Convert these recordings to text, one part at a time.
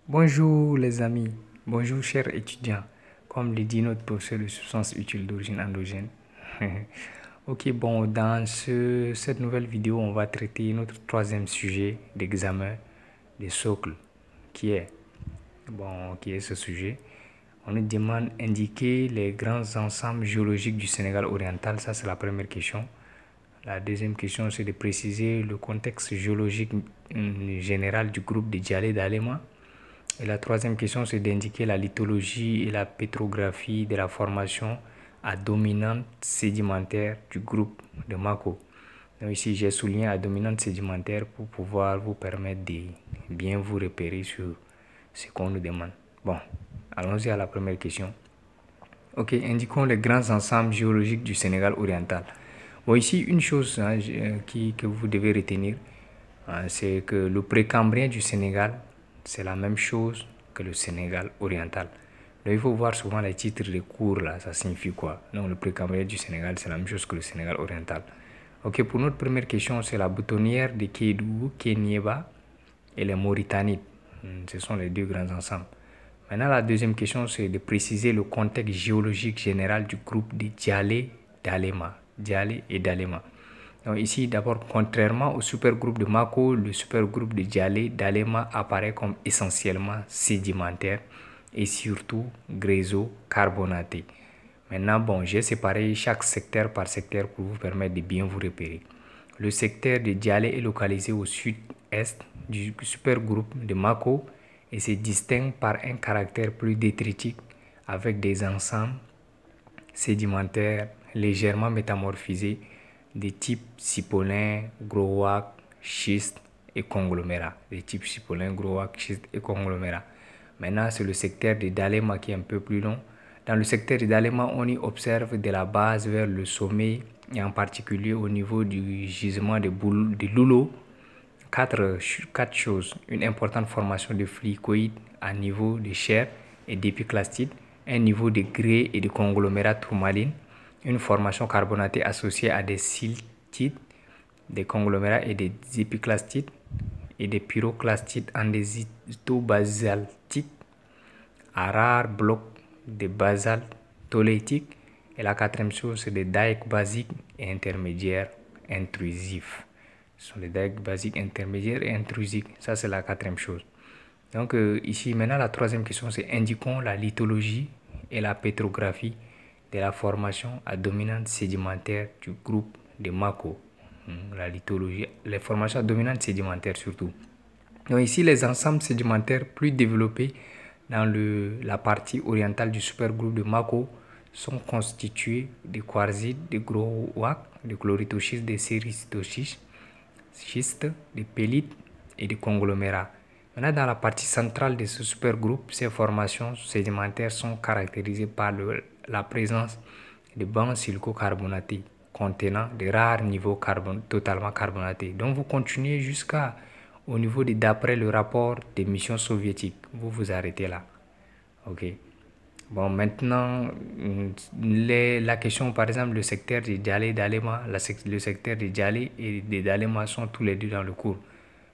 Bonjour les amis, bonjour chers étudiants, comme le dit notre professeur de substances utiles d'origine endogène. Ok, bon, dans cette nouvelle vidéo, on va traiter notre troisième sujet d'examen des socles, qui est ce sujet. On nous demande d'indiquer les grands ensembles géologiques du Sénégal oriental, ça c'est la première question. La deuxième question, c'est de préciser le contexte géologique général du groupe de Djalé d'Alema. Et la troisième question, c'est d'indiquer la lithologie et la pétrographie de la formation à dominante sédimentaire du groupe de Mako. Donc ici, j'ai souligné la dominante sédimentaire pour pouvoir vous permettre de bien vous repérer sur ce qu'on nous demande. Bon, allons-y à la première question. Ok, indiquons les grands ensembles géologiques du Sénégal oriental. Bon, ici, une chose que vous devez retenir, c'est que le précambrien du Sénégal, c'est la même chose que le Sénégal oriental. Donc, il faut voir souvent les titres de cours, là, ça signifie quoi? Donc, le précambrien du Sénégal, c'est la même chose que le Sénégal oriental. Ok, pour notre première question, c'est la boutonnière de Kédougou, Kéniéba et les Mauritanides. Ce sont les deux grands ensembles. Maintenant, la deuxième question, c'est de préciser le contexte géologique général du groupe de Djalé d'Alema. Djalé et d'Alema. Donc ici, d'abord, contrairement au supergroupe de Mako, le supergroupe de Djalé d'Alema apparaît comme essentiellement sédimentaire et surtout gréso-carbonaté. Maintenant, bon, j'ai séparé chaque secteur par secteur pour vous permettre de bien vous repérer. Le secteur de Djalé est localisé au sud-est du supergroupe de Mako et se distingue par un caractère plus détritique avec des ensembles sédimentaires légèrement métamorphisés de type cipolin, grauwacke, schiste et conglomérat. Maintenant, c'est le secteur de Dalema qui est un peu plus long. Dans le secteur de Dalema, on y observe de la base vers le sommet et en particulier au niveau du gisement de Loulo, quatre choses. Une importante formation de flicoïdes à niveau de chair et d'épiclastite, un niveau de grès et de conglomérat tourmaline, une formation carbonatée associée à des siltites, des conglomérats et des épiclastites et des pyroclastites andésito-basaltiques à rares blocs de basalte tholéitique. Et la quatrième chose, c'est des dikes basiques et intermédiaires intrusifs. Ce sont les dikes basiques intermédiaires et intrusifs. Ça, c'est la quatrième chose. Donc, ici, maintenant, la troisième question, c'est indiquons la lithologie et la pétrographie de la formation à dominante sédimentaire du groupe de Mako. La lithologie, les formations à dominante sédimentaire surtout. Donc ici, les ensembles sédimentaires plus développés dans la partie orientale du supergroupe de Mako sont constitués de quartzites, de grauwacke, de chloritoschistes, de séricitoschistes, de pélites et de conglomérats. Maintenant, dans la partie centrale de ce supergroupe, ces formations sédimentaires sont caractérisées par la présence de bancs silico-carbonatés contenant de rares niveaux totalement carbonatés. Donc, vous continuez jusqu'au niveau d'après le rapport des missions soviétiques. Vous vous arrêtez là. Ok. Bon, maintenant, la question, par exemple, le secteur de Djalé d'Alema, le secteur de Djalé et de Dalema sont tous les deux dans le cours.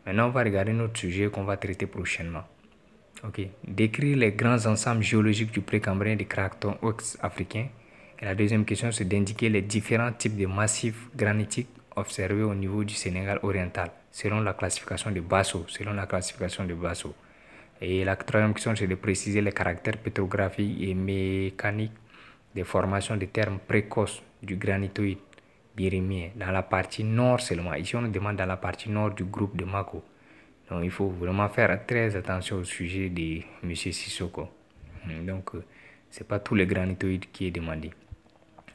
Maintenant, on va regarder notre sujet qu'on va traiter prochainement. Ok. Décrire les grands ensembles géologiques du précambrien des cratons ouest-africains. Et la deuxième question, c'est d'indiquer les différents types de massifs granitiques observés au niveau du Sénégal oriental, selon la classification de Basso. Et la troisième question, c'est de préciser les caractères pétrographiques et mécaniques des formations de termes précoces du granitoïde birimien dans la partie nord seulement. Ici, on nous demande dans la partie nord du groupe de Mako. Donc, il faut vraiment faire très attention au sujet de M. Sissoko. Donc, ce n'est pas tous les granitoïdes qui est demandé.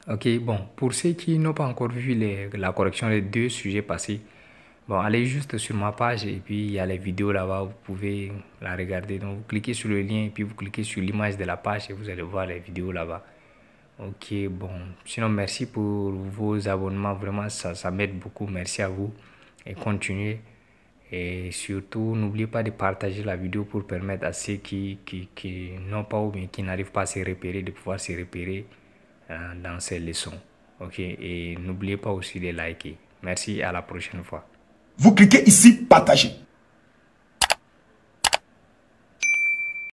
Ok, bon, pour ceux qui n'ont pas encore vu la correction des deux sujets passés, bon, allez juste sur ma page et puis il y a les vidéos là-bas, vous pouvez la regarder. Donc, vous cliquez sur le lien et puis vous cliquez sur l'image de la page et vous allez voir les vidéos là-bas. Ok, bon, sinon merci pour vos abonnements, vraiment ça m'aide beaucoup, merci à vous et continuez. Et surtout, n'oubliez pas de partager la vidéo pour permettre à ceux qui n'ont pas ou bien qui n'arrivent pas à se repérer, de pouvoir se repérer dans ces leçons. Ok, et n'oubliez pas aussi de liker. Merci, à la prochaine fois. Vous cliquez ici, partagez.